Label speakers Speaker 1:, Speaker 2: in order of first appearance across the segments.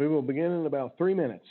Speaker 1: We will begin in about 3 minutes.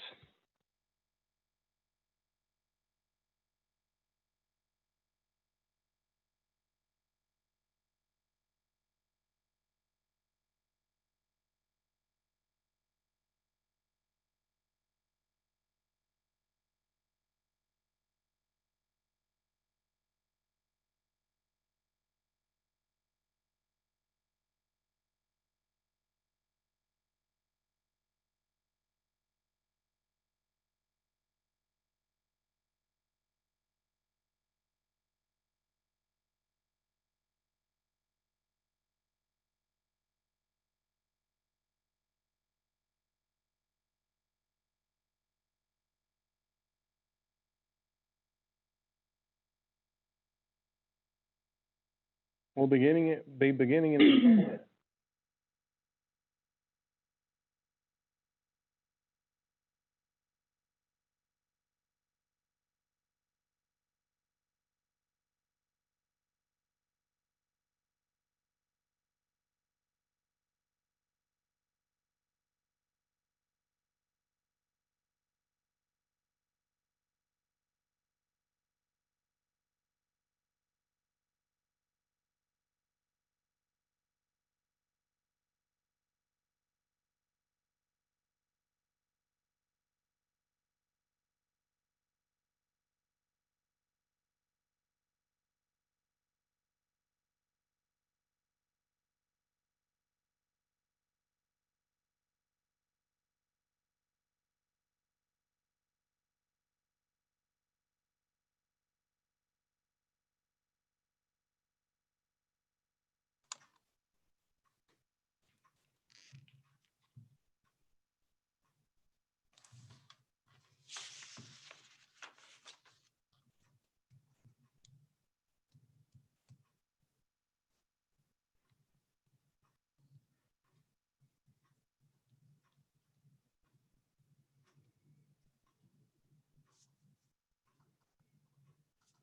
Speaker 1: We'll be beginning in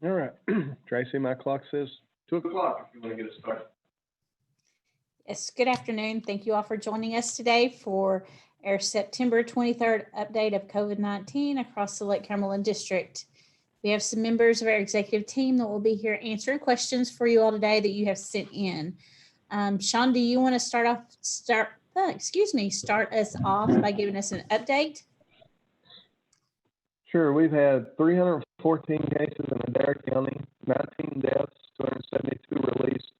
Speaker 1: All right. Tracy, my clock says 2 o'clock if you want to get us started.
Speaker 2: Yes, good afternoon. Thank you all for joining us today for our September 23rd update of COVID-19 across the Lake Cumberland District. We have some members of our executive team that will be here answering questions for you all today that you have sent in. Sean, do you want to start us off by giving us an update?
Speaker 1: Sure. We've had 314 cases in Adair County, 19 deaths, 272 released,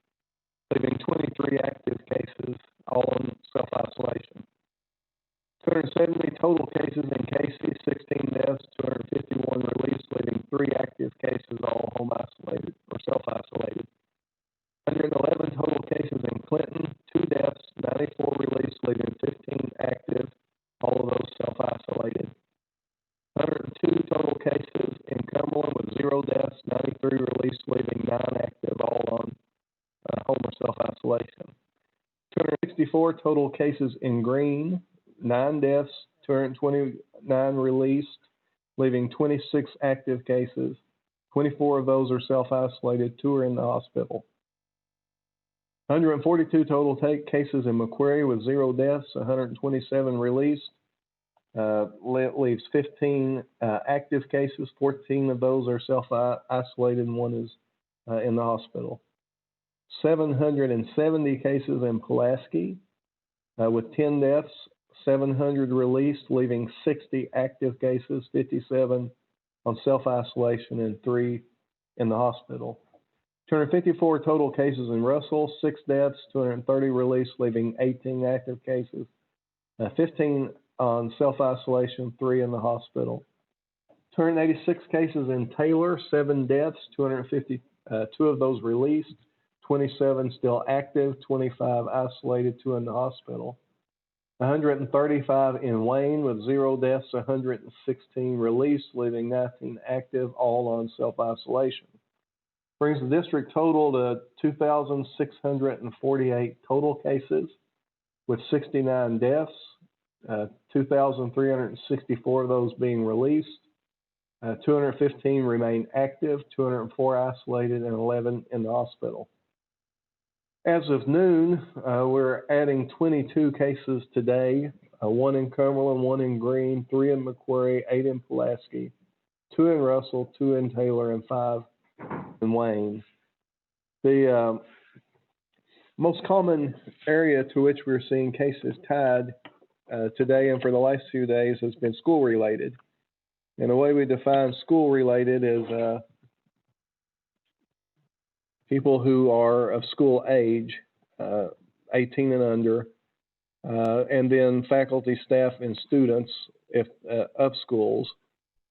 Speaker 1: leaving 23 active cases, all in self-isolation. 270 total cases in Casey, 16 deaths, 251 released, leaving 3 active cases, all home isolated or self-isolated. 111 total cases in Clinton, 2 deaths, 94 released, leaving 15 active, all of those self-isolated. 102 total cases in Cumberland with 0 deaths, 93 released, leaving 9 active, all on home or self-isolation. 264 total cases in Green, 9 deaths, 229 released, leaving 26 active cases. 24 of those are self-isolated, 2 are in the hospital. 142 total cases in Macquarie with 0 deaths, 127 released. Leaves 15 active cases, 14 of those are self-isolated and 1 is in the hospital. 770 cases in Pulaski with 10 deaths, 700 released, leaving 60 active cases, 57 on self-isolation and 3 in the hospital. 254 total cases in Russell, 6 deaths, 230 released, leaving 18 active cases, 15 on self-isolation, 3 in the hospital. 286 cases in Taylor, 7 deaths, 252 of those released, 27 still active, 25 isolated, 2 in the hospital. 135 in Wayne with 0 deaths, 116 released, leaving 19 active, all on self-isolation. Brings the district total to 2,648 total cases with 69 deaths. 2,364 of those being released, 215 remain active, 204 isolated, and 11 in the hospital. As of noon, we're adding 22 cases today 1 in Cumberland, 1 in Greene, 3 in McQuarrie, 8 in Pulaski, 2 in Russell, 2 in Taylor, and 5 in Wayne. The most common area to which we're seeing cases tied today and for the last few days has been school-related. And the way we define school-related is people who are of school age, 18 and under, and then faculty, staff, and students of schools,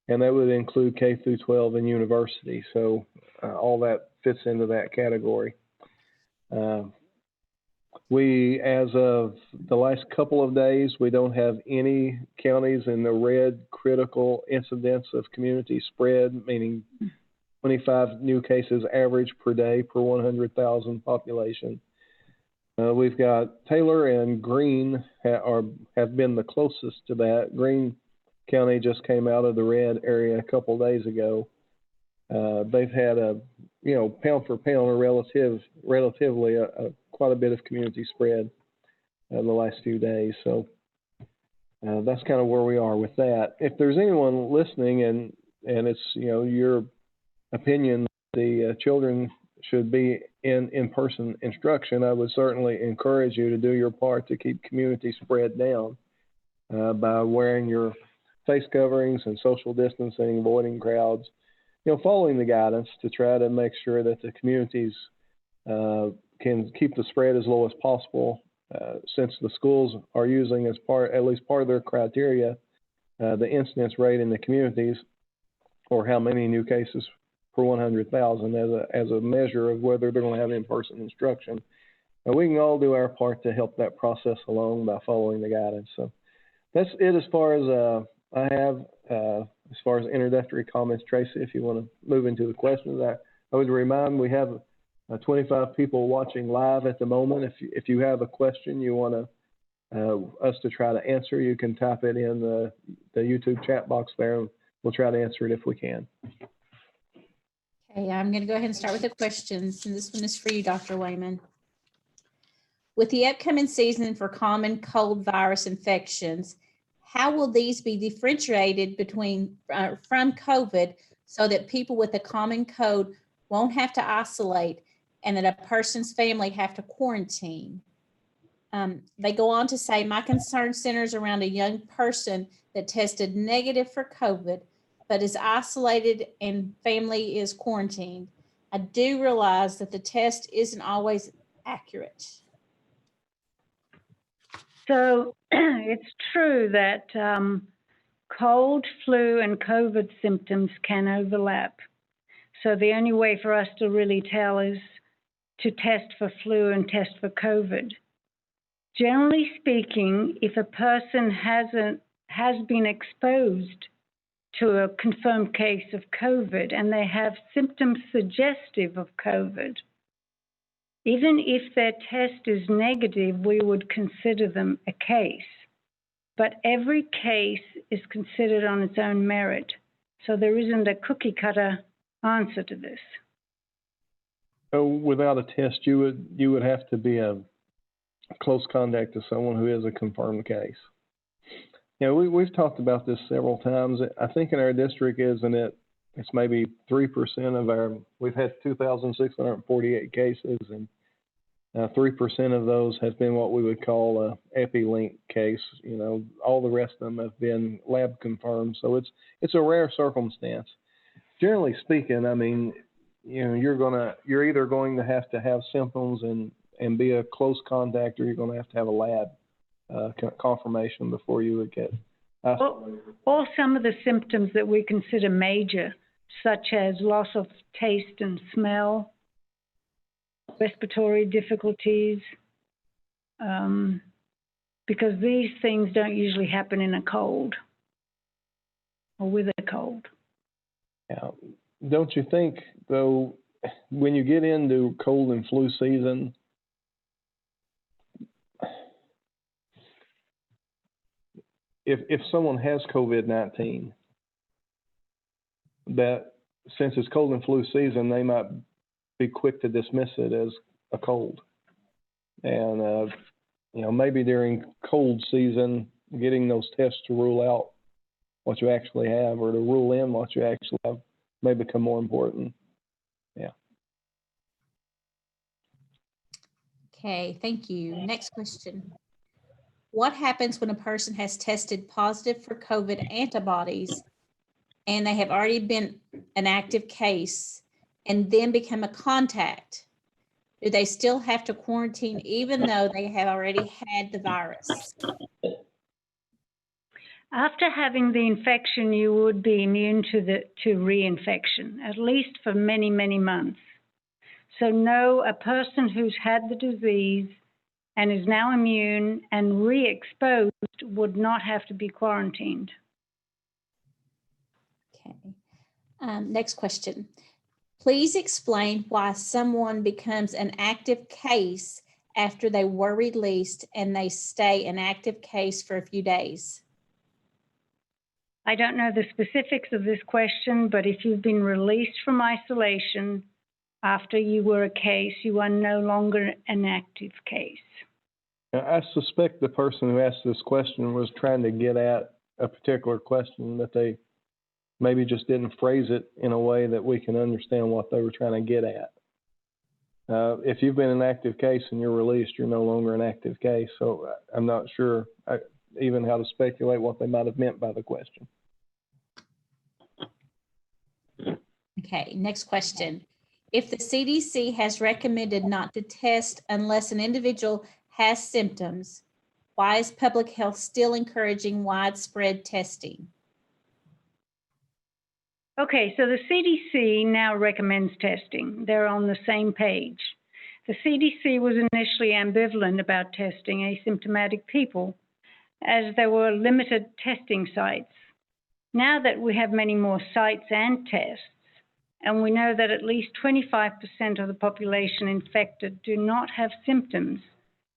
Speaker 1: and that would include K through 12 and university. So all that fits into that category. We, as of the last couple of days, we don't have any counties in the red critical incidence of community spread, meaning 25 new cases average per day per 100,000 population. We've got Taylor and Greene have been the closest to that. Greene County just came out of the red area a couple of days ago. They've had pound for pound, or relatively quite a bit of community spread in the last few days. So that's kind of where we are with that. If there's anyone listening and it's your opinion the children should be in in-person instruction, I would certainly encourage you to do your part to keep community spread down by wearing your face coverings and social distancing, avoiding crowds, following the guidance to try to make sure that the communities can keep the spread as low as possible. Since the schools are using at least part of their criteria, the incidence rate in the communities, or how many new cases per 100,000 as a measure of whether they're going to have in-person instruction. And we can all do our part to help that process along by following the guidance. So that's it as far as I have. As far as introductory comments, Tracy, if you want to move into the questions, I would remind we have 25 people watching live at the moment. If you have a question you want us to try to answer, you can type it in the YouTube chat box there, and we'll try to answer it if we can.
Speaker 2: Okay, I'm going to go ahead and start with the questions, and this one is for you, Dr. Wayman. With the upcoming season for common cold virus infections, how will these be differentiated from COVID so that people with a common cold won't have to isolate and that a person's family have to quarantine? They go on to say, my concern centers around a young person that tested negative for COVID, but is isolated and family is quarantined. I do realize that the test isn't always accurate.
Speaker 3: So it's true that cold, flu, and COVID symptoms can overlap. So the only way for us to really tell is to test for flu and test for COVID. Generally speaking, if a person has been exposed to a confirmed case of COVID and they have symptoms suggestive of COVID, even if their test is negative, we would consider them a case. But every case is considered on its own merit. So there isn't a cookie cutter answer to this.
Speaker 1: So without a test, you would have to be a close contact to someone who is a confirmed case. We've talked about this several times. I think in our district, it's maybe 3% we've had 2,648 cases, and 3% of those have been what we would call a EpiLink case. All the rest of them have been lab confirmed. So it's a rare circumstance. Generally speaking, I mean, you're either going to have symptoms and be a close contact, or you're going to have a lab confirmation before you would get
Speaker 3: or some of the symptoms that we consider major, such as loss of taste and smell, respiratory difficulties, because these things don't usually happen in a cold or with a cold.
Speaker 1: Yeah. Don't you think, though, when you get into cold and flu season, if someone has COVID-19, that since it's cold and flu season, they might be quick to dismiss it as a cold. And, maybe during cold season, getting those tests to rule out what you actually have or to rule in what you actually have may become more important. Yeah.
Speaker 2: Okay, thank you. Next question. What happens when a person has tested positive for COVID antibodies and they have already been an active case and then become a contact? Do they still have to quarantine even though they have already had the virus?
Speaker 3: After having the infection, you would be immune to reinfection, at least for many, many months. So no, a person who's had the disease and is now immune and re-exposed would not have to be quarantined.
Speaker 2: Okay. Next question. Please explain why someone becomes an active case after they were released and they stay an active case for a few days.
Speaker 3: I don't know the specifics of this question, but if you've been released from isolation after you were a case, you are no longer an active case.
Speaker 1: I suspect the person who asked this question was trying to get at a particular question, but they maybe just didn't phrase it in a way that we can understand what they were trying to get at. If you've been an active case and you're released, you're no longer an active case. So I'm not sure even how to speculate what they might have meant by the question.
Speaker 2: Okay, next question. If the CDC has recommended not to test unless an individual has symptoms, why is public health still encouraging widespread testing?
Speaker 3: Okay, so the CDC now recommends testing. They're on the same page. The CDC was initially ambivalent about testing asymptomatic people as there were limited testing sites. Now that we have many more sites and tests, and we know that at least 25% of the population infected do not have symptoms,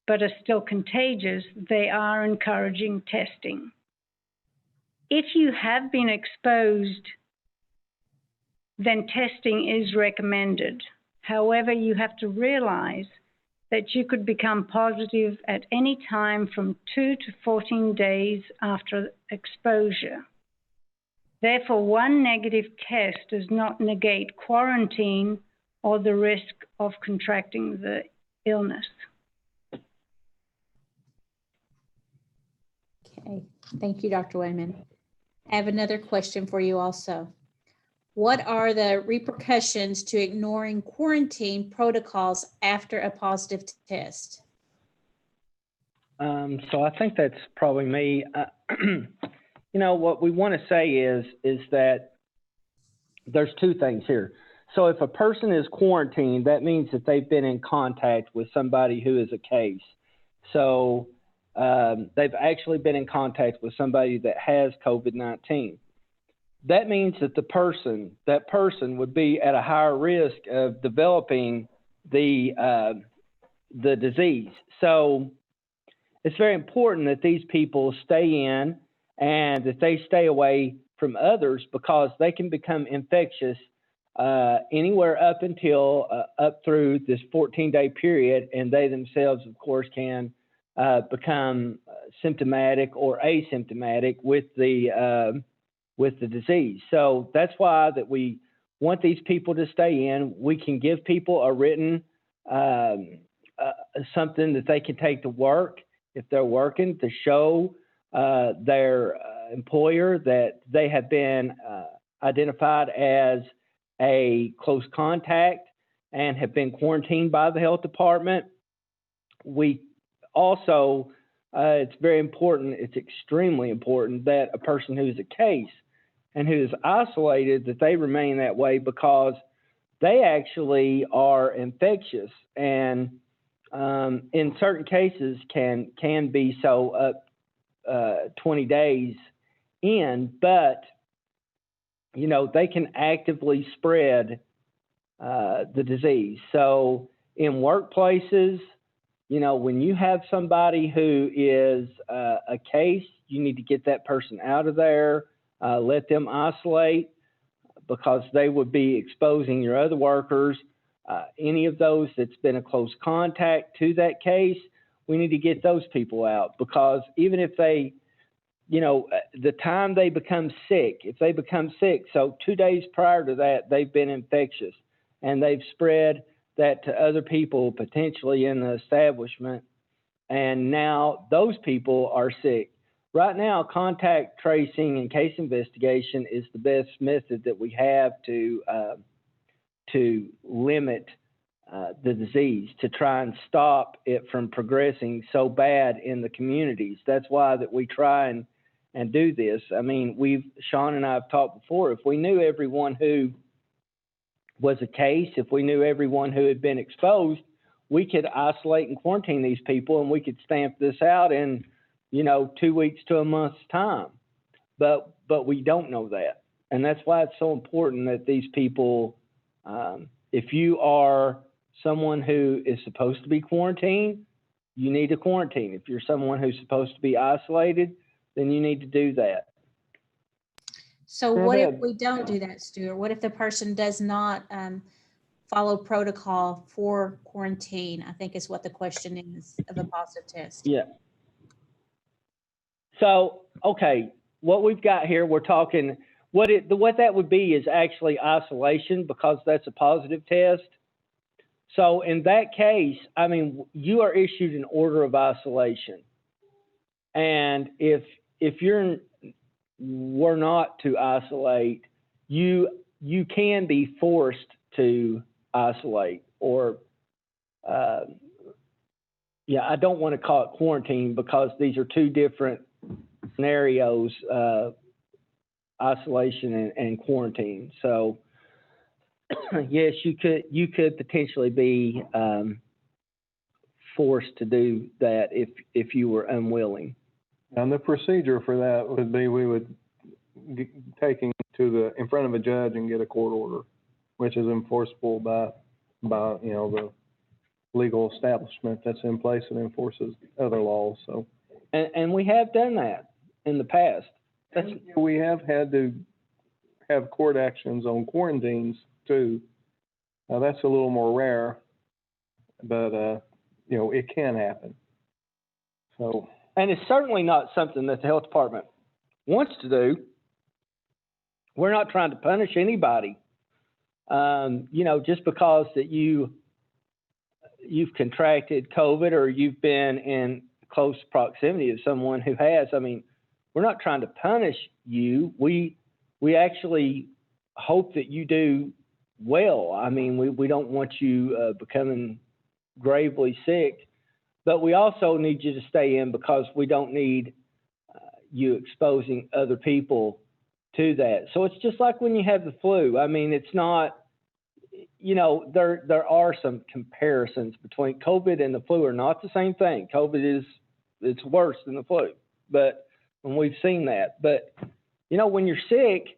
Speaker 3: but are still contagious, they are encouraging testing. If you have been exposed, then testing is recommended. However, you have to realize that you could become positive at any time from 2 to 14 days after exposure. Therefore, one negative test does not negate quarantine or the risk of contracting the illness.
Speaker 2: Okay, thank you, Dr. Wayman. I have another question for you also. What are the repercussions to ignoring quarantine protocols after a positive test?
Speaker 4: So I think that's probably me. You know, what we want to say is that there's two things here. So if a person is quarantined, that means that they've been in contact with somebody who is a case. So they've actually been in contact with somebody that has COVID-19. That means that that person would be at a higher risk of developing the disease. So it's very important that these people stay in and that they stay away from others, because they can become infectious anywhere up through this 14-day period, and they themselves, of course, can become symptomatic or asymptomatic with the disease. So that's why that we want these people to stay in. We can give people a written something that they can take to work if they're working, to show their employer that they have been identified as a close contact and have been quarantined by the health department. We also, it's very important, it's extremely important that a person who is a case and who is isolated, that they remain that way, because they actually are infectious, and in certain cases can be so up 20 days in, but you know, they can actively spread the disease. So in workplaces, you know, when you have somebody who is a case, you need to get that person out of there, let them isolate, because they would be exposing your other workers. Any of those that's been a close contact to that case, we need to get those people out, because even if they the time they become sick, if they become sick, so 2 days prior to that, they've been infectious and they've spread that to other people potentially in the establishment, and now those people are sick. Right now, contact tracing and case investigation is the best method that we have to limit the disease, to try and stop it from progressing so bad in the communities. That's why that we try and do this. I mean, Sean and I have talked before, if we knew everyone who was a case, if we knew everyone who had been exposed, we could isolate and quarantine these people and we could stamp this out in, 2 weeks to a month's time. But we don't know that. And that's why it's so important that these people, if you are someone who is supposed to be quarantined, you need to quarantine. If you're someone who's supposed to be isolated, then you need to do that.
Speaker 2: So what if we don't do that, Stuart? What if the person does not follow protocol for quarantine? I think is what the question is of a positive test.
Speaker 4: Yeah. So, okay, what we've got here, we're talking, what that would be is actually isolation, because that's a positive test. So in that case, I mean, you are issued an order of isolation. And if we're not to isolate, you can be forced to isolate, or I don't want to call it quarantine because these are two different scenarios, isolation and quarantine. So yes, you could potentially be forced to do that if you were unwilling.
Speaker 1: And the procedure for that would be we would take him in front of a judge and get a court order, which is enforceable by the legal establishment that's in place and enforces other laws. So,
Speaker 4: and we have done that in the past.
Speaker 1: We have had to have court actions on quarantines too. Now that's a little more rare, but it can happen. So.
Speaker 4: And it's certainly not something that the health department wants to do. We're not trying to punish anybody. Just because that you've contracted COVID or you've been in close proximity of someone who has. I mean, we're not trying to punish you. We actually hope that you do well. I mean, we don't want you becoming gravely sick. But we also need you to stay in because we don't need you exposing other people to that. So it's just like when you have the flu. I mean, it's not, there are some comparisons between COVID and the flu are not the same thing. COVID it's worse than the flu, and we've seen that. But, when you're sick,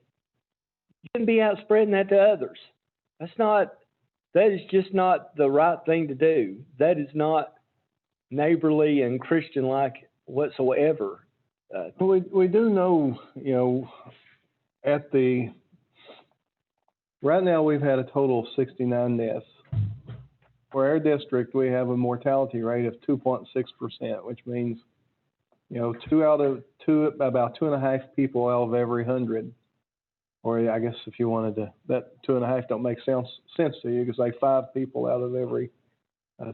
Speaker 4: you shouldn't be out spreading that to others. That is just not the right thing to do. That is not neighborly and Christian-like whatsoever.
Speaker 1: We do know, right now we've had a total of 69 deaths. For our district, we have a mortality rate of 2.6%, which means, about 2.5 people out of every 100. Or I guess if you wanted to, that 2.5 don't make sense to you, because like 5 people out of every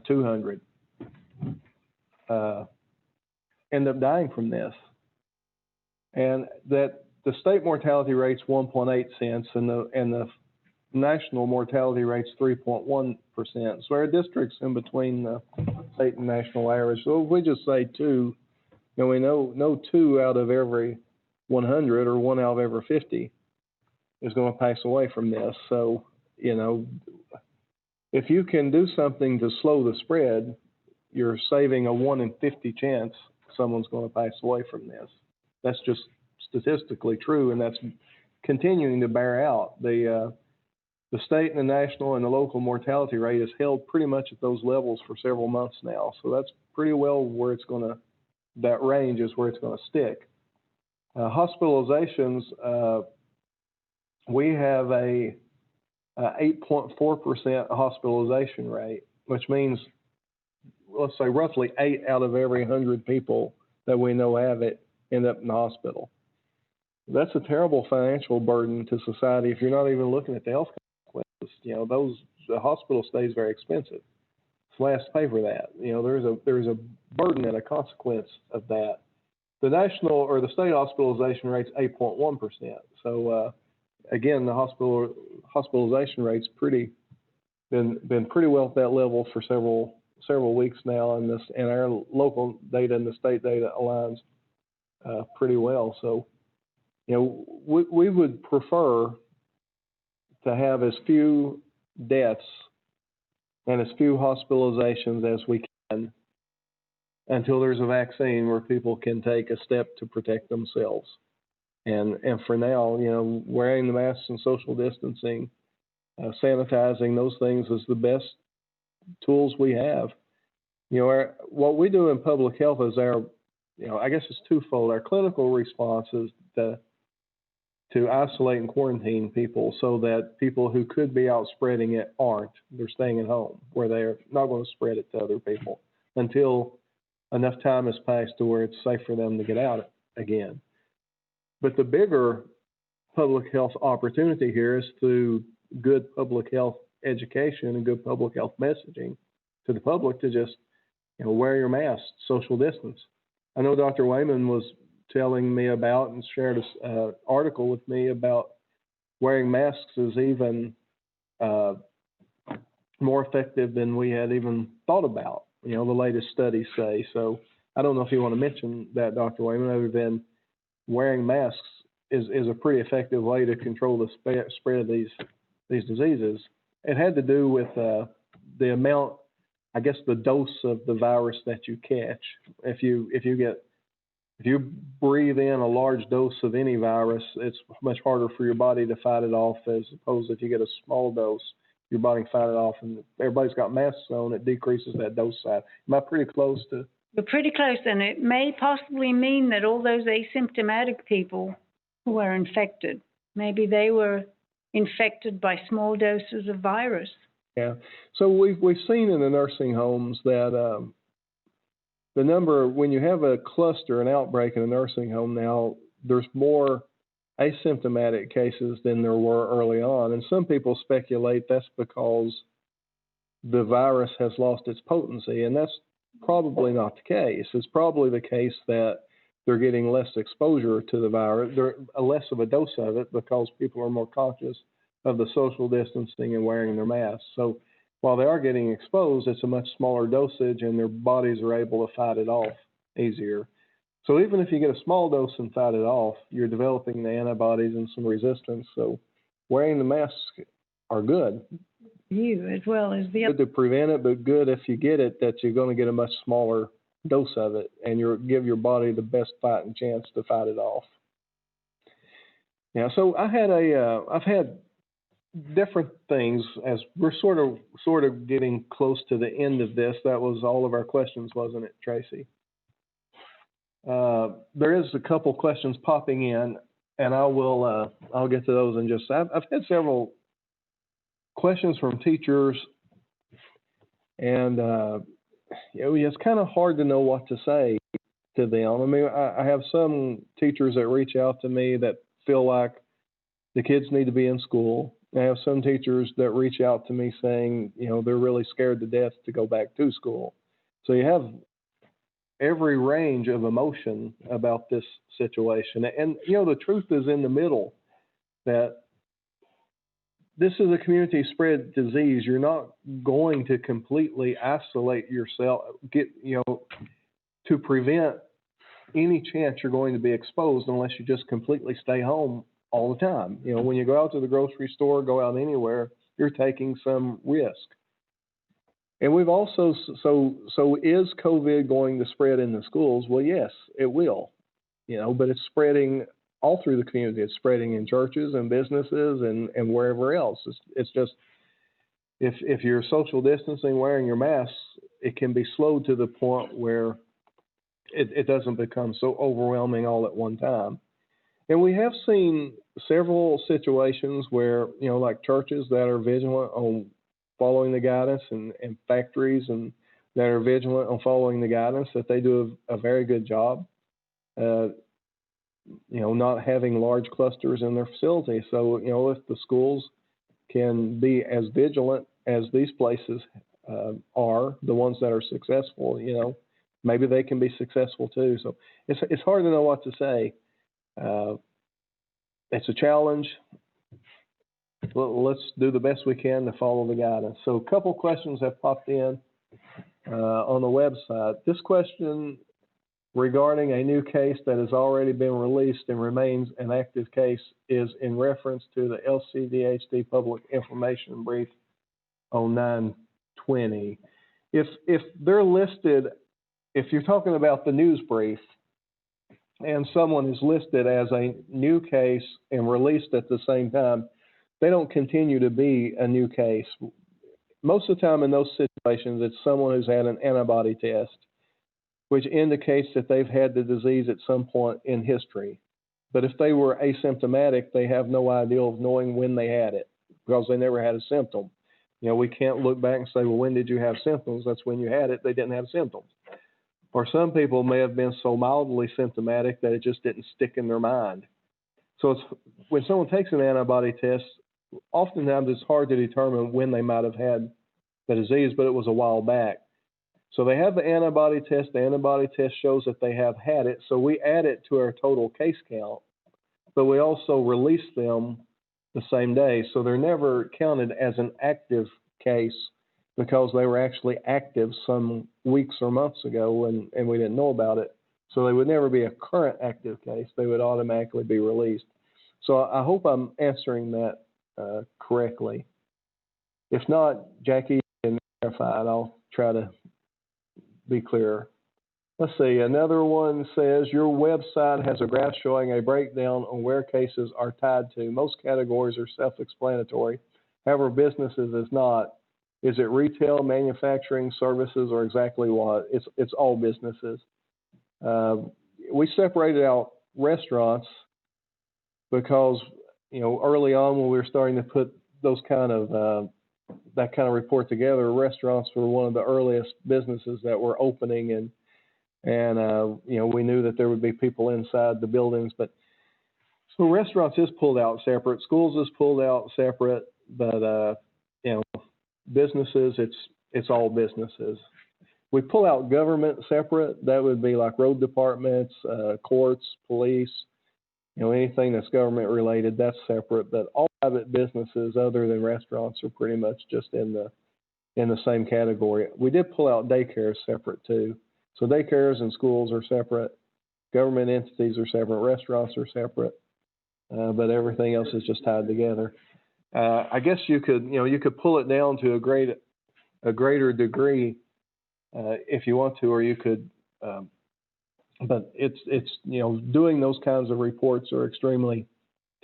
Speaker 1: 200 end up dying from this. And that the state mortality rate's 1.8 cents and the national mortality rate's 3.1%. So our district's in between the state and national average. So if we just say 2, we know 2 out of every 100 or 1 out of every 50 is going to pass away from this. So, if you can do something to slow the spread, you're saving a 1 in 50 chance someone's going to pass away from this. That's just statistically true, and that's continuing to bear out. The state and the national and the local mortality rate is held pretty much at those levels for several months now. So that's pretty well where that range is where it's going to stick. Hospitalizations, we have a 8.4% hospitalization rate, which means, let's say roughly 8 out of every 100 people that we know have it end up in the hospital. That's a terrible financial burden to society if you're not even looking at the health consequences. The hospital stay is very expensive. So has to pay for that. There's a burden and a consequence of that. The national or the state hospitalization rate's 8.1%. So again, the hospitalization rate's been pretty well at that level for several weeks now, and our local data and the state data aligns pretty well. So we would prefer to have as few deaths and as few hospitalizations as we can until there's a vaccine where people can take a step to protect themselves. And for now, wearing the masks and social distancing, sanitizing, those things is the best tools we have. What we do in public health is I guess it's twofold. Our clinical response is to isolate and quarantine people so that people who could be out spreading it aren't. They're staying at home where they're not going to spread it to other people until enough time has passed to where it's safe for them to get out again. But the bigger public health opportunity here is through good public health education and good public health messaging to the public to just, wear your mask, social distance. I know Dr. Wayman was telling me about and shared an article with me about wearing masks is even more effective than we had even thought about. The latest studies say. So I don't know if you want to mention that, Dr. Wayman, other than wearing masks is a pretty effective way to control the spread of these diseases. It had to do with the amount, I guess, the dose of the virus that you catch. If you breathe in a large dose of any virus, it's much harder for your body to fight it off as opposed to if you get a small dose, your body can fight it off. And everybody's got masks on, it decreases that dose size. Am I pretty close to?
Speaker 3: You're pretty close, and it may possibly mean that all those asymptomatic people who are infected, maybe they were infected by small doses of virus.
Speaker 1: Yeah. So we've seen in the nursing homes that the number, when you have a cluster, an outbreak in a nursing home now, there's more asymptomatic cases than there were early on. And some people speculate that's because the virus has lost its potency, and that's probably not the case. It's probably the case that they're getting less exposure to the virus, less of a dose of it because people are more conscious of the social distancing and wearing their masks. So while they are getting exposed, it's a much smaller dosage and their bodies are able to fight it off easier. So even if you get a small dose and fight it off, you're developing the antibodies and some resistance. So wearing the masks are good.
Speaker 3: You as well as the
Speaker 1: Good to prevent it, but good if you get it, that you're going to get a much smaller dose of it and give your body the best fighting chance to fight it off. Yeah, so I've had different things as we're sort of getting close to the end of this. That was all of our questions, wasn't it, Tracy? There is a couple questions popping in, and I'll get to those in just. I've had several questions from teachers, and it's kind of hard to know what to say to them. I mean, I have some teachers that reach out to me that feel like the kids need to be in school. I have some teachers that reach out to me saying, they're really scared to death to go back to school. So you have every range of emotion about this situation. And, the truth is in the middle, that this is a community spread disease. You're not going to completely isolate yourself, to prevent any chance you're going to be exposed unless you just completely stay home all the time. When you go out to the grocery store, go out anywhere, you're taking some risk. And we've also, so is COVID going to spread in the schools? Well, yes, it will, but it's spreading all through the community. It's spreading in churches and businesses and wherever else. It's just, if you're social distancing, wearing your masks, it can be slowed to the point where it doesn't become so overwhelming all at one time. And we have seen several situations where, like churches that are vigilant on following the guidance and factories and that are vigilant on following the guidance, that they do a very good job. not having large clusters in their facility. So, if the schools can be as vigilant as these places are, the ones that are successful, maybe they can be successful too. So it's hard to know what to say. It's a challenge. Let's do the best we can to follow the guidance. So a couple questions have popped in on the website. This question regarding a new case that has already been released and remains an active case is in reference to the LCDHD public information brief on 9/20. If they're listed, if you're talking about the news brief and someone is listed as a new case and released at the same time, they don't continue to be a new case. Most of the time in those situations, it's someone who's had an antibody test, which indicates that they've had the disease at some point in history. But if they were asymptomatic, they have no idea of knowing when they had it because they never had a symptom. We can't look back and say, well, when did you have symptoms? That's when you had it. They didn't have symptoms. Or some people may have been so mildly symptomatic that it just didn't stick in their mind. So when someone takes an antibody test, oftentimes it's hard to determine when they might have had the disease, but it was a while back. So they have the antibody test. The antibody test shows that they have had it. So we add it to our total case count, but we also release them the same day. So they're never counted as an active case because they were actually active some weeks or months ago and we didn't know about it. So they would never be a current active case. They would automatically be released. So I hope I'm answering that correctly. If not, Jackie can clarify it. I'll try to be clearer. Let's see, another one says, your website has a graph showing a breakdown on where cases are tied to. Most categories are self-explanatory. However, businesses is not. Is it retail, manufacturing, services, or exactly what? It's all businesses. We separated out restaurants because, early on when we were starting to put those that kind of report together, restaurants were one of the earliest businesses that were opening, and we knew that there would be people inside the buildings. But so restaurants is pulled out separate, schools is pulled out separate, but businesses, it's all businesses. We pull out government separate. That would be like road departments, courts, police, anything that's government related, that's separate. But all private businesses other than restaurants are pretty much just in the same category. We did pull out daycares separate too. So daycares and schools are separate. Government entities are separate. Restaurants are separate. But everything else is just tied together. I guess you could pull it down to a greater degree if you want to, or you could. But it's doing those kinds of reports are extremely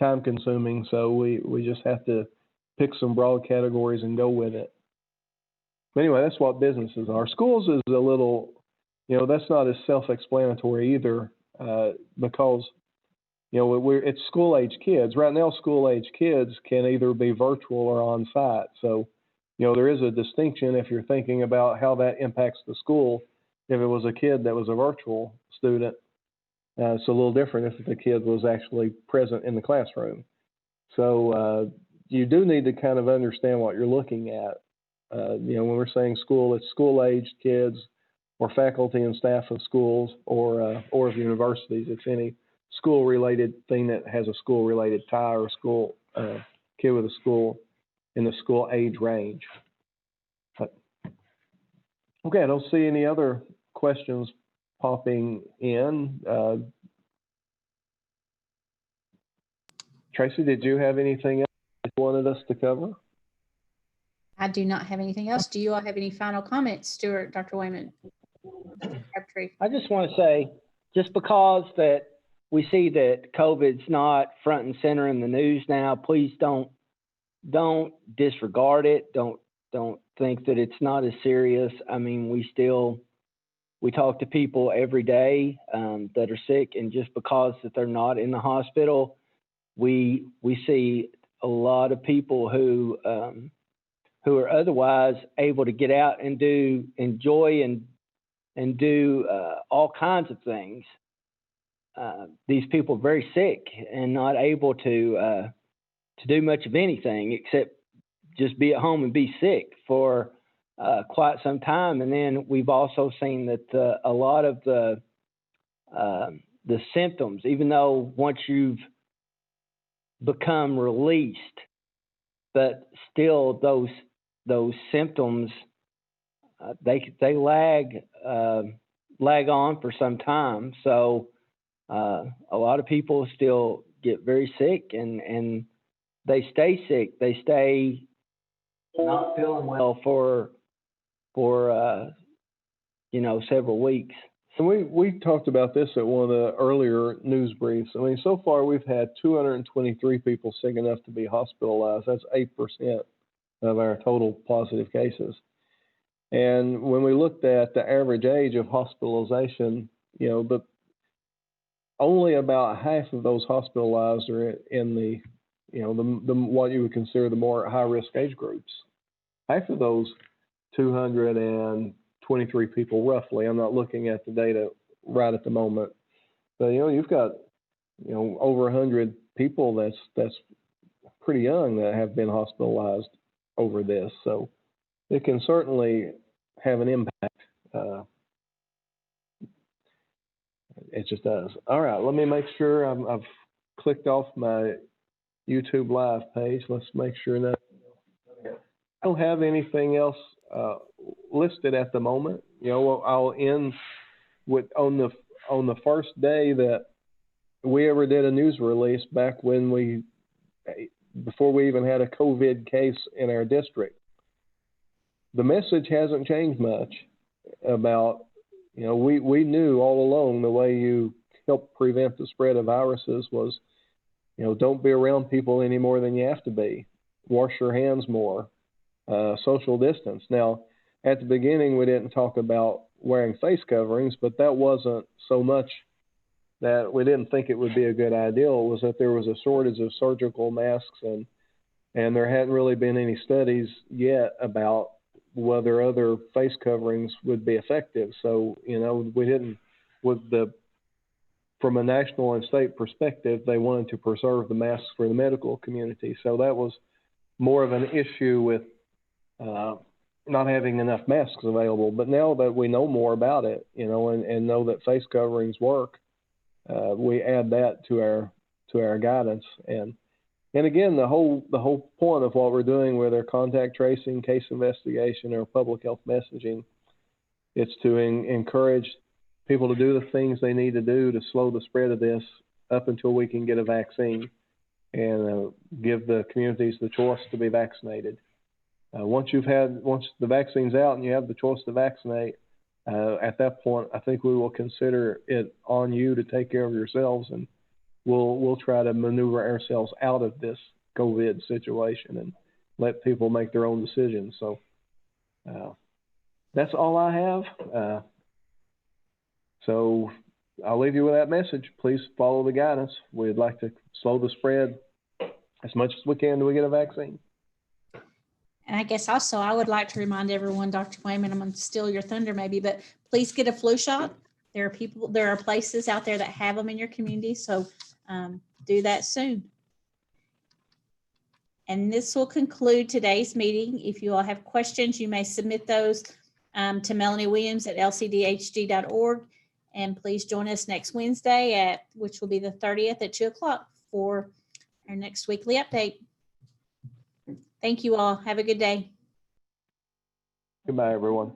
Speaker 1: time consuming. So we just have to pick some broad categories and go with it. But anyway, that's what businesses are. Schools is a little, that's not as self-explanatory either because, it's school-age kids. Right now, school-age kids can either be virtual or on-site. So, there is a distinction if you're thinking about how that impacts the school. If it was a kid that was a virtual student, it's a little different if the kid was actually present in the classroom. So you do need to kind of understand what you're looking at. When we're saying school, it's school-aged kids or faculty and staff of schools or of universities. It's any school-related thing that has a school-related tie or school kid with a school in the school age range. But, okay, I don't see any other questions popping in. Tracy, did you have anything else you wanted us to cover?
Speaker 2: I do not have anything else. Do you all have any final comments, Stuart, Dr. Wayman?
Speaker 4: I just want to say, just because that we see that COVID's not front and center in the news now, please don't disregard it. Don't think that it's not as serious. I mean, we talk to people every day that are sick, and just because that they're not in the hospital, we see a lot of people who are otherwise able to get out and enjoy and do all kinds of things. these people very sick and not able to do much of anything except just be at home and be sick for quite some time. And then we've also seen that a lot of the symptoms, even though once you've become released, but still those symptoms they lag on for some time. So a lot of people still get very sick and they stay sick. They stay not feeling well for several weeks.
Speaker 1: And we talked about this at one of the earlier news briefs. I mean, so far we've had 223 people sick enough to be hospitalized. That's 8% of our total positive cases. And when we looked at the average age of hospitalization, only about half of those hospitalized are in the what you would consider the more high-risk age groups. Half of those 223 people, roughly, I'm not looking at the data right at the moment, but you've got over 100 people that's pretty young that have been hospitalized over this. So it can certainly have an impact. It just does. All right, let me make sure I've clicked off my YouTube live page. Let's make sure that I don't have anything else listed at the moment. I'll end with on the first day that we ever did a news release back when before we even had a COVID case in our district. The message hasn't changed much about, we knew all along the way you help prevent the spread of viruses was, don't be around people any more than you have to be. Wash your hands more, social distance. Now, at the beginning, we didn't talk about wearing face coverings, but that wasn't so much that we didn't think it would be a good idea. It was that there was a shortage of surgical masks, and there hadn't really been any studies yet about whether other face coverings would be effective. So, we didn't, from a national and state perspective, they wanted to preserve the masks for the medical community. So that was more of an issue with not having enough masks available. But now that we know more about it, and know that face coverings work, we add that to our guidance. And again, the whole point of what we're doing with our contact tracing, case investigation, or public health messaging, it's to encourage people to do the things they need to do to slow the spread of this up until we can get a vaccine and give the communities the choice to be vaccinated. Once the vaccine's out and you have the choice to vaccinate, at that point, I think we will consider it on you to take care of yourselves, and we'll try to maneuver ourselves out of this COVID situation and let people make their own decisions. So that's all I have. So I'll leave you with that message. Please follow the guidance. We'd like to slow the spread as much as we can till we get a vaccine.
Speaker 2: And I guess also I would like to remind everyone, Dr. Wayman, I'm going to steal your thunder maybe, but please get a flu shot. There are places out there that have them in your community. So do that soon. And this will conclude today's meeting. If you all have questions, you may submit those to Melanie Williams at lcdhg.org. And please join us next Wednesday which will be the 30th at 2:00 for our next weekly update. Thank you all. Have a good day.
Speaker 1: Goodbye, everyone.